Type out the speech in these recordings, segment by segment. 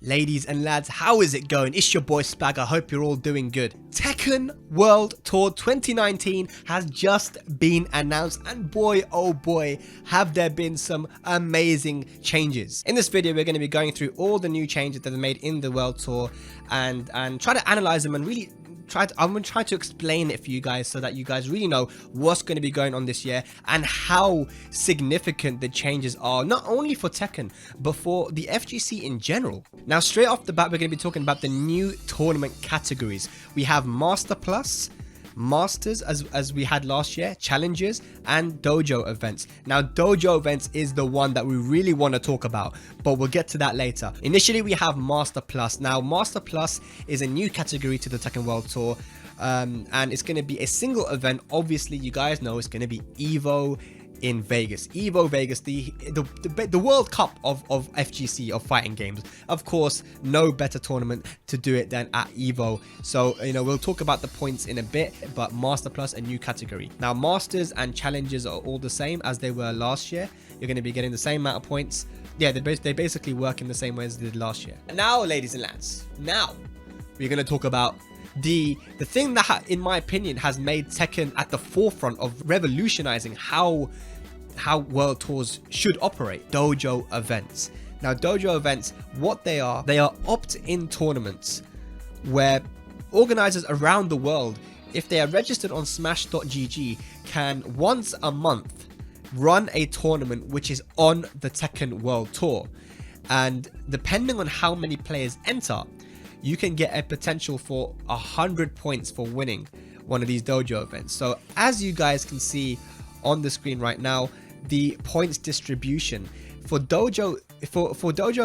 Ladies and lads, how is it going? It's your boy Spag. I hope you're all doing good. Tekken World Tour 2019 has just been announced, and boy oh boy have there been some amazing changes. In this video we're going to be going through all the new changes that are made in the World Tour and try to analyze them and really I'm going to try to explain it for you guys so that you guys really know what's going to be going on this year and how significant the changes are, not only for Tekken, but for the FGC in general. Now, straight off the bat, we're going to be talking about the new tournament categories. We have Master Plus, Masters as we had last year, Challengers, and Dojo Events. Now, Dojo Events is the one that we really want to talk about, but we'll get to that later. Initially, we have Master Plus. Now, Master Plus is a new category to the Tekken World Tour, and it's going to be a single event. Obviously, you guys know it's going to be EVO in Vegas. EVO Vegas, the World Cup of FGC, of fighting games. Of course, no better tournament to do it than at EVO. So, you know, we'll talk about the points in a bit, but Master Plus, a new category. Now, Masters and Challengers are all the same as they were last year. You're going to be getting the same amount of points. Yeah, they basically work in the same way as they did last year. Now, ladies and lads, now we're going to talk about the thing that, in my opinion, has made Tekken at the forefront of revolutionizing how World Tours should operate: Dojo Events. Now, Dojo Events, what they are opt-in tournaments where organizers around the world, if they are registered on smash.gg, can once a month run a tournament which is on the Tekken World Tour. And depending on how many players enter, you can get a potential for 100 points for winning one of these Dojo Events. So as you guys can see on the screen right now, the points distribution for Dojo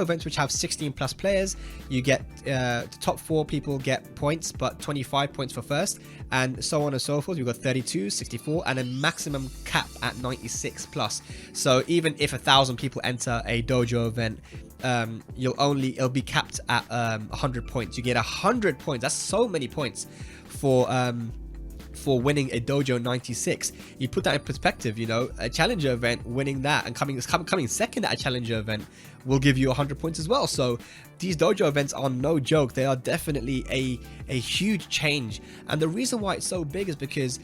Events, which have 16 plus players, you get the top 4 people get points, but 25 points for first, and so on and so forth. You've got 32, 64, and a maximum cap at 96 plus. So even if 1,000 people enter a Dojo event, it'll be capped at 100 points. You get 100 points. That's so many points for winning a Dojo 96. You put that in perspective, you know, a Challenger event, winning that and coming second at a Challenger event will give you 100 points as well. So these Dojo events are no joke. They are definitely a huge change, and the reason why it's so big is because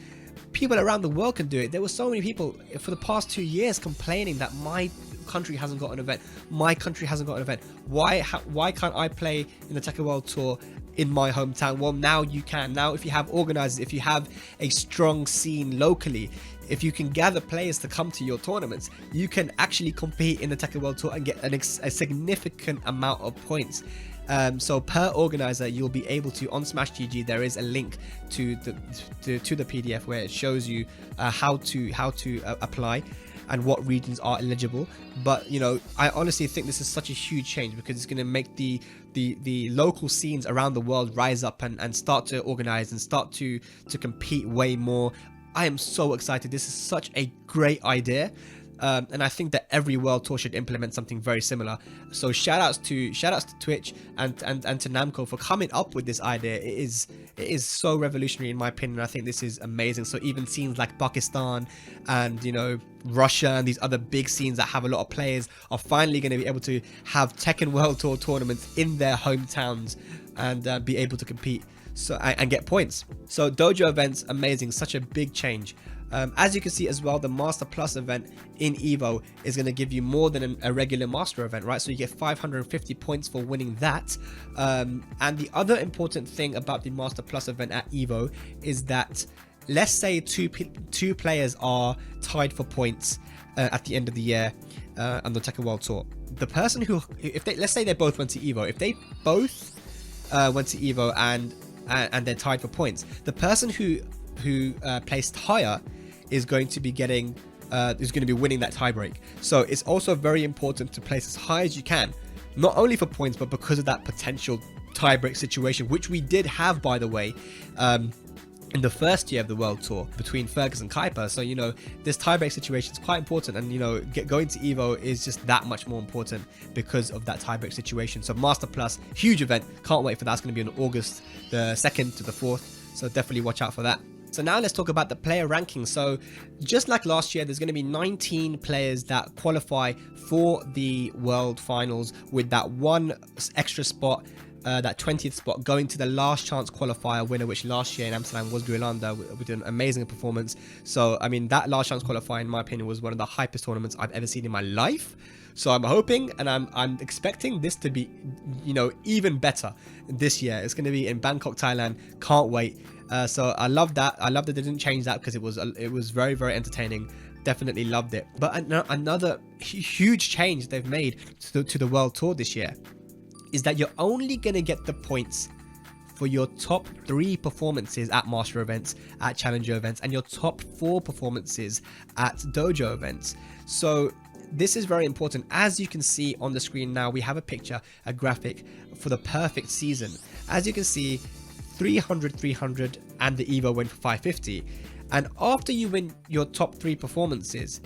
people around the world can do it. There were so many people for the past 2 years complaining that my country hasn't got an event, my country hasn't got an event. Why can't I play in the Tekken World Tour in my hometown? Well, now you can. Now, if you have organizers, if you have a strong scene locally, if you can gather players to come to your tournaments, you can actually compete in the Tekken World Tour and get a significant amount of points. So per organizer, you'll be able to, on Smash.gg, there is a link to the PDF where it shows you how to apply and what regions are eligible. But, you know, I honestly think this is such a huge change because it's going to make the local scenes around the world rise up and start to organize and start to compete way more. I am so excited. This is such a great idea. And I think that every World Tour should implement something very similar. So shout outs to Twitch and to Namco for coming up with this idea. It is so revolutionary in my opinion. I think this is amazing. So even scenes like Pakistan and, you know, Russia and these other big scenes that have a lot of players are finally going to be able to have Tekken World Tour tournaments in their hometowns and be able to compete and get points. So Dojo Events, amazing, such a big change. As you can see as well, the Master Plus event in EVO is going to give you more than a regular Master event, right? So you get 550 points for winning that. And the other important thing about the Master Plus event at EVO is that, let's say two players are tied for points at the end of the year on the Tekken World Tour. The person who, let's say they both went to EVO, if they both went to EVO and they're tied for points, the person who placed higher is going to be winning that tiebreak. So it's also very important to place as high as you can, not only for points but because of that potential tiebreak situation, which we did have, by the way, in the first year of the World Tour between Fergus and Kuiper. So, you know, this tiebreak situation is quite important, and, you know, going to EVO is just that much more important because of that tiebreak situation. So Master Plus, huge event, can't wait for that. It's going to be on August the 2nd to the 4th, so definitely watch out for that. So now let's talk about the player rankings. So just like last year, there's going to be 19 players that qualify for the World Finals, with that one extra spot, that 20th spot, going to the last chance qualifier winner, which last year in Amsterdam was Guilanda with an amazing performance. So, I mean, that last chance qualifier, in my opinion, was one of the hypest tournaments I've ever seen in my life. So I'm hoping and I'm expecting this to be, you know, even better this year. It's going to be in Bangkok, Thailand. Can't wait. So I love that. I love that they didn't change that, because it was very, very entertaining. Definitely loved it. But another huge change they've made to the World Tour this year is that you're only going to get the points for your top 3 performances at Master Events, at Challenger Events, and your top 4 performances at Dojo Events. So this is very important. As you can see on the screen now, we have a picture, a graphic for the perfect season. As you can see, 300, 300, and the Evo win for 550. And after you win your top 3 performances,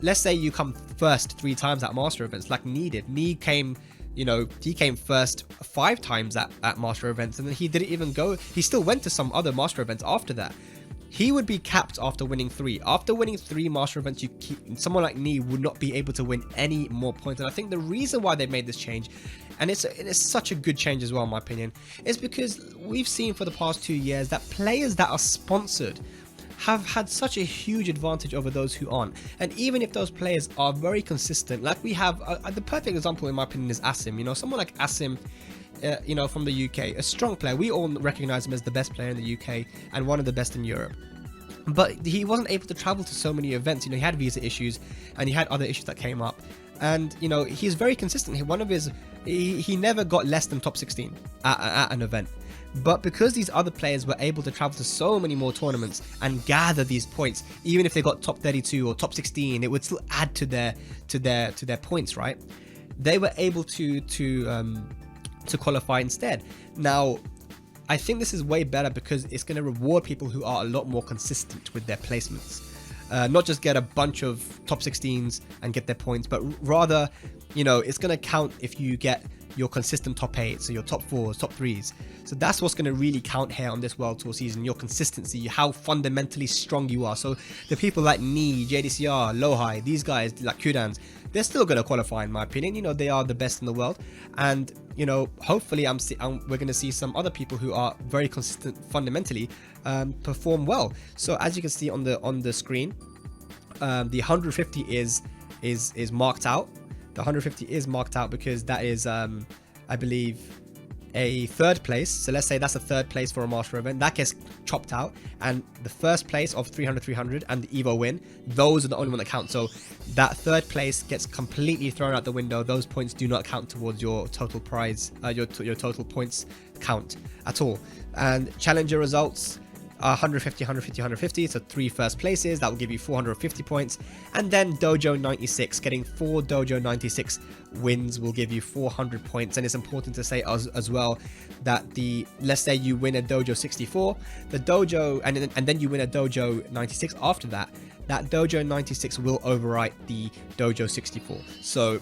let's say you come first 3 times at Master Events, like Nee did. Nee came, you know, he came first 5 times at Master Events, and then he didn't even go. He still went to some other Master Events after that. He would be capped after winning 3. After winning 3 Master Events, someone like Nee would not be able to win any more points. And I think the reason why they made this change, and it's such a good change as well in my opinion, is because we've seen for the past 2 years that players that are sponsored have had such a huge advantage over those who aren't. And even if those players are very consistent, like we have, the perfect example in my opinion is Asim. You know, someone like Asim, you know, from the UK, a strong player. We all recognize him as the best player in the UK and one of the best in Europe. But he wasn't able to travel to so many events. You know, he had visa issues and he had other issues that came up. And, you know, he's very consistent. One of his, he never got less than top 16 at an event. But because these other players were able to travel to so many more tournaments and gather these points, even if they got top 32 or top 16, it would still add to their points, right? They were able to qualify instead. Now, I think this is way better because it's going to reward people who are a lot more consistent with their placements. Not just get a bunch of top 16s and get their points, but rather, you know, it's going to count if you get your consistent top 8s, so your top 4s, top 3s. So that's what's going to really count here on this World Tour season, your consistency, how fundamentally strong you are. So the people like Nee, JDCR, Lohai, these guys like Kudans, they're still going to qualify in my opinion. You know, they are the best in the world. And, you know, hopefully we're going to see some other people who are very consistent fundamentally perform well. So as you can see on the screen, the 150 is marked out. The 150 is marked out because that is, I believe, a 3rd place. So let's say that's a 3rd place for a Master event. That gets chopped out. And the 1st place of 300, 300 and the Evo win, those are the only one that count. So that 3rd place gets completely thrown out the window. Those points do not count towards your total prize, your total points count at all. And Challenger results, 150, 150, 150, so 3 first places, that will give you 450 points. And then Dojo 96, getting 4 Dojo 96 wins will give you 400 points. And it's important to say as well that let's say you win a Dojo 64, the Dojo, and then you win a Dojo 96 after that, that Dojo 96 will overwrite the Dojo 64. So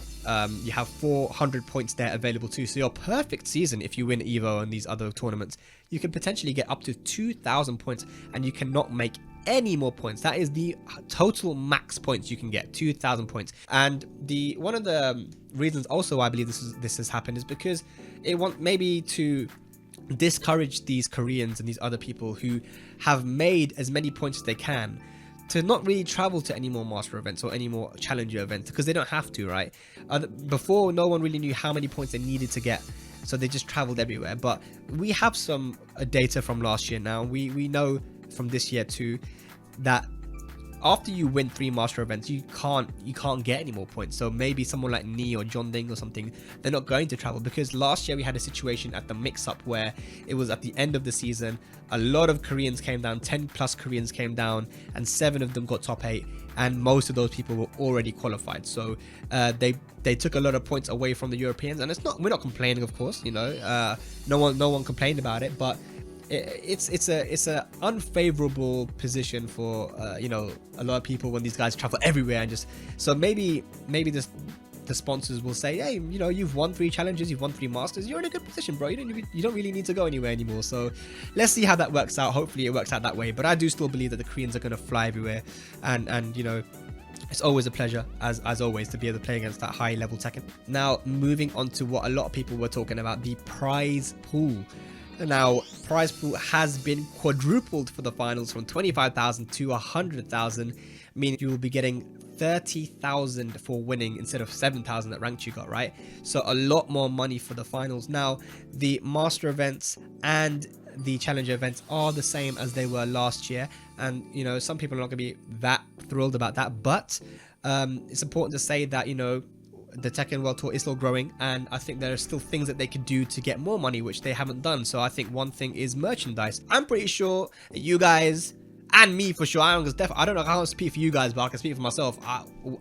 you have 400 points there available too. So your perfect season, if you win Evo and these other tournaments, you can potentially get up to 2,000 points and you cannot make any more points. That is the total max points you can get, 2,000 points. And one of the reasons also I believe this has happened is because it want maybe to discourage these Koreans and these other people who have made as many points as they can to not really travel to any more Master events or any more Challenger events, because they don't have to, right? Before, no one really knew how many points they needed to get, so they just traveled everywhere. But we have some data from last year now. We know from this year too that after you win 3 Master events, you can't get any more points. So maybe someone like Nee or John Ding or something, they're not going to travel, because last year we had a situation at the mix-up where it was at the end of the season, a lot of Koreans came down, 10 plus Koreans came down, and 7 of them got top 8, and most of those people were already qualified. So they took a lot of points away from the Europeans, and we're not complaining, of course, you know, no one complained about it, but it's a unfavorable position for you know, a lot of people when these guys travel everywhere, and just so maybe this the sponsors will say, hey, you know, you've won 3 challenges, you've won 3 masters, you're in a good position, bro. You don't really need to go anywhere anymore. So let's see how that works out. Hopefully it works out that way, but I do still believe that the Koreans are going to fly everywhere, and you know, it's always a pleasure, as always, to be able to play against that high level Tekken. Now, moving on to what a lot of people were talking about, the prize pool. Now, prize pool has been quadrupled for the finals from 25,000 to 100,000, meaning you will be getting 30,000 for winning instead of 7,000 that ranked you got, right? So a lot more money for the finals. Now, the master events and the challenger events are the same as they were last year, and you know, some people are not going to be that thrilled about that, but it's important to say that, you know, the Tekken World Tour is still growing, and I think there are still things that they could do to get more money, which they haven't done. So I think one thing is merchandise. I'm pretty sure you guys and me for sure, I don't know how to speak for you guys, but I can speak for myself.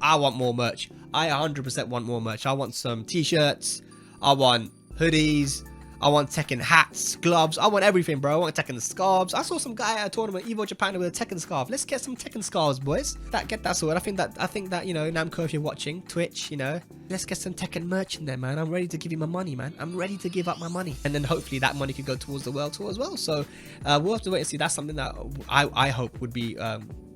I want more merch. I 100% want more merch. I want some t-shirts, I want hoodies, I want Tekken hats, gloves, I want everything, bro. I want Tekken scarves. I saw some guy at a tournament, Evo Japan, with a Tekken scarf. Let's get some Tekken scarves, boys. Get that sorted. I think that, you know, Namco, if you're watching Twitch, you know, let's get some Tekken merch in there, man. I'm ready to give you my money, man. I'm ready to give up my money, and then hopefully that money could go towards the World Tour as well. So we'll have to wait and see. That's something that I hope would be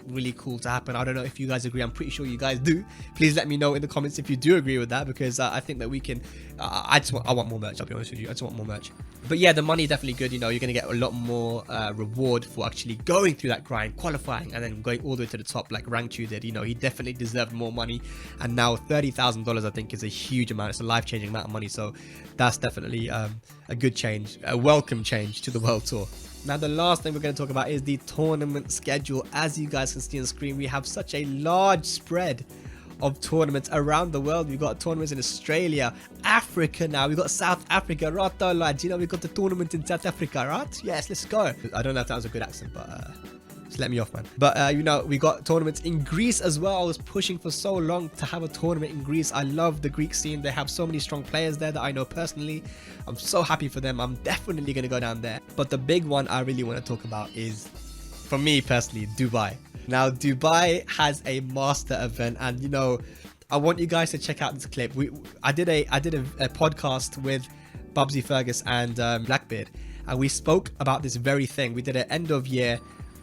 really cool to happen. I don't know if you guys agree. I'm pretty sure you guys do. Please let me know in the comments if you do agree with that, because I think that we can I want more merch. I'll be honest with you, I just want more merch. But yeah, the money definitely good. You know, you're gonna get a lot more reward for actually going through that grind, qualifying, and then going all the way to the top like Rangchu did. You know, he definitely deserved more money, and now $30,000 I think is a huge amount. It's a life-changing amount of money, so that's definitely a good change, a welcome change to the World Tour. Now, the last thing we're going to talk about is the tournament schedule. As you guys can see on the screen, we have such a large spread of tournaments around the world. We've got tournaments in Australia, Africa now. We've got South Africa, right, lads? You know, we've got the tournament in South Africa, right? Yes, let's go. I don't know if that was a good accent, but just let me off, man. But you know, we got tournaments in Greece as well. I was pushing for so long to have a tournament in Greece. I love the Greek scene. They have so many strong players there that I know personally. I'm so happy for them. I'm definitely going to go down there. But the big one I really want to talk about is, for me personally, Dubai. Now, Dubai has a master event, and you know, I want you guys to check out this clip. I did a podcast with Bubsy Fergus and Blackbeard, and we spoke about this very thing. We did an end of year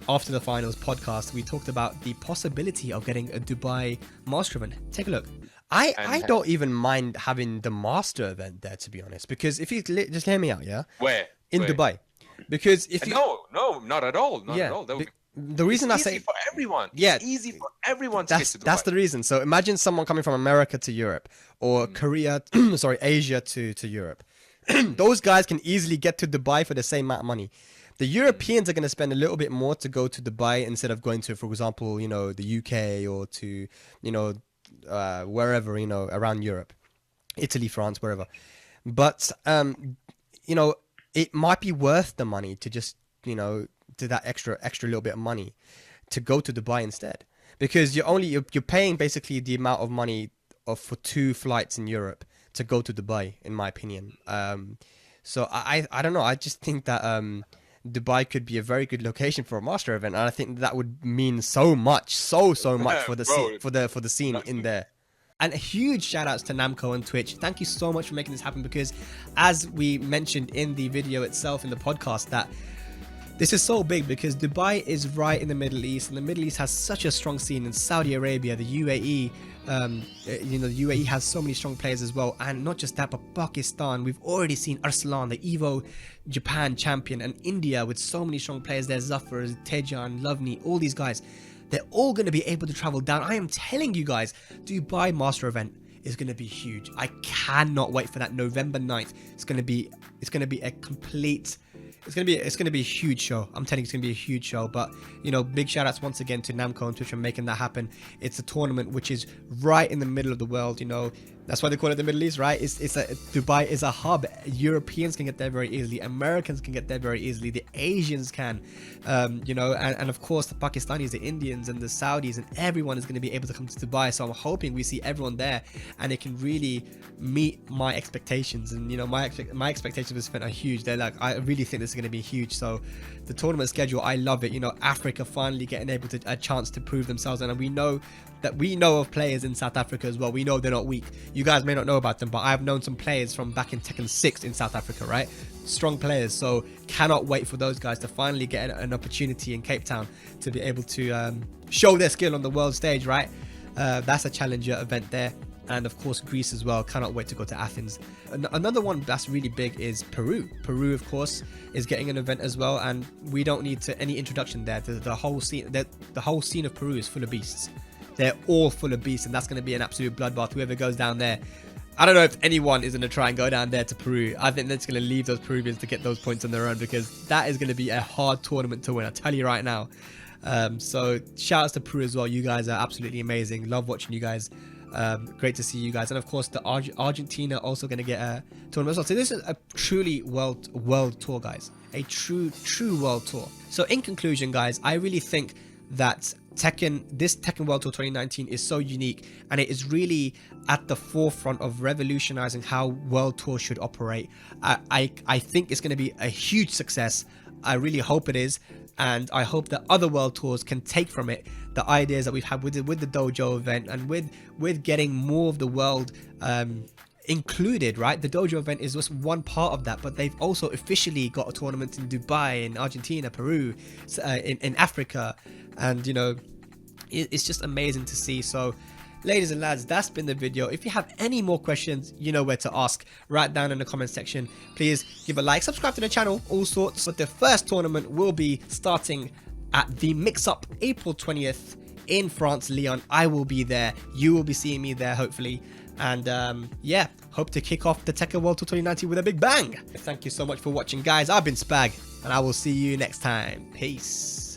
after the finals podcast. We talked about the possibility of getting a Dubai master event. Take a look. I don't even mind having the master event there, to be honest, because if you just hear me out, yeah. Where? Dubai, because if you no, not at all, not at all. The reason I say for everyone, yeah, it's easy for everyone to get to Dubai. That's the reason. So imagine someone coming from America to Europe, or Korea, sorry, Asia to Europe. Those guys can easily get to Dubai for the same amount of money. The Europeans are going to spend a little bit more to go to Dubai instead of going to, for example, you know, the UK or to, you know, wherever, you know, around Europe, Italy, France, wherever. But you know, it might be worth the money to just, you know, do that extra little bit of money to go to Dubai instead, because you're paying basically the amount of money for 2 flights in Europe to go to Dubai, in my opinion. So I don't know. I just think that Dubai could be a very good location for a master event, and I think that would mean so much for the for the scene in there. And a huge shout outs to Namco on Twitch. Thank you so much for making this happen, because as we mentioned in the video itself in the podcast, that this is so big because Dubai is right in the Middle East, and the Middle East has such a strong scene in Saudi Arabia, the UAE. You know, the UAE has so many strong players as well, and not just that, but Pakistan. We've already seen Arslan, the Evo Japan champion, and India with so many strong players there. Zafar, Tejan, Lovni, all these guys. They're all going to be able to travel down. I am telling you guys, Dubai Master Event is going to be huge. I cannot wait for that November 9th. It's going to be a complete... It's gonna be a huge show. I'm telling you, it's gonna be a huge show. But you know, big shout outs once again to Namco on Twitch for making that happen. It's a tournament which is right in the middle of the world. You know, that's why they call it the Middle East, right? Dubai is a hub. Europeans can get there very easily. Americans can get there very easily. The Asians can, you know, and of course the Pakistanis, the Indians, and the Saudis, and everyone is going to be able to come to Dubai. So I'm hoping we see everyone there, and it can really meet my expectations. And you know, my expectations of this event are huge. They're like, I really think this is going to be huge. So the tournament schedule, I love it. You know, Africa finally getting a chance to prove themselves, and we know that we know of players in South Africa as well. We know they're not weak. You guys may not know about them, but I've known some players from back in Tekken 6 in South Africa, right? Strong players. So cannot wait for those guys to finally get an opportunity in Cape Town to be able to show their skill on the world stage, right? That's a challenger event there. And of course Greece as well. Cannot wait to go to Athens. Another one that's really big is Peru. Peru of course is getting an event as well, and we don't need any introduction there. The whole scene of Peru is full of beasts. They're all full of beasts, and that's going to be an absolute bloodbath. Whoever goes down there, I don't know if anyone is going to try and go down there to Peru. I think they're just going to leave those Peruvians to get those points on their own, because that is going to be a hard tournament to win, I tell you right now. So shout outs to Peru as well. You guys are absolutely amazing. Love watching you guys. Great to see you guys. And of course the Argentina also going to get a tournament as well. So this is a truly world tour, guys. A true world tour. So in conclusion, guys, I really think that this Tekken World Tour 2019 is so unique, and it is really at the forefront of revolutionizing how World Tour should operate. I think it's going to be a huge success. I really hope it is, and I hope that other World Tours can take from it the ideas that we've had with the Dojo event, and with getting more of the world included, right? The Dojo event is just one part of that, but they've also officially got a tournament in Dubai, in Argentina, Peru, in Africa, and you know, it's just amazing to see. So ladies and lads, that's been the video. If you have any more questions, you know where to ask. Write down in the comment section. Please give a like, subscribe to the channel, all sorts. But the first tournament will be starting at the Mix-Up April 20th in France, Lyon. I will be there. You will be seeing me there, hopefully. And yeah, hope to kick off the Tekken World Tour 2019 with a big bang. Thank you so much for watching, guys. I've been Spag, and I will see you next time. Peace.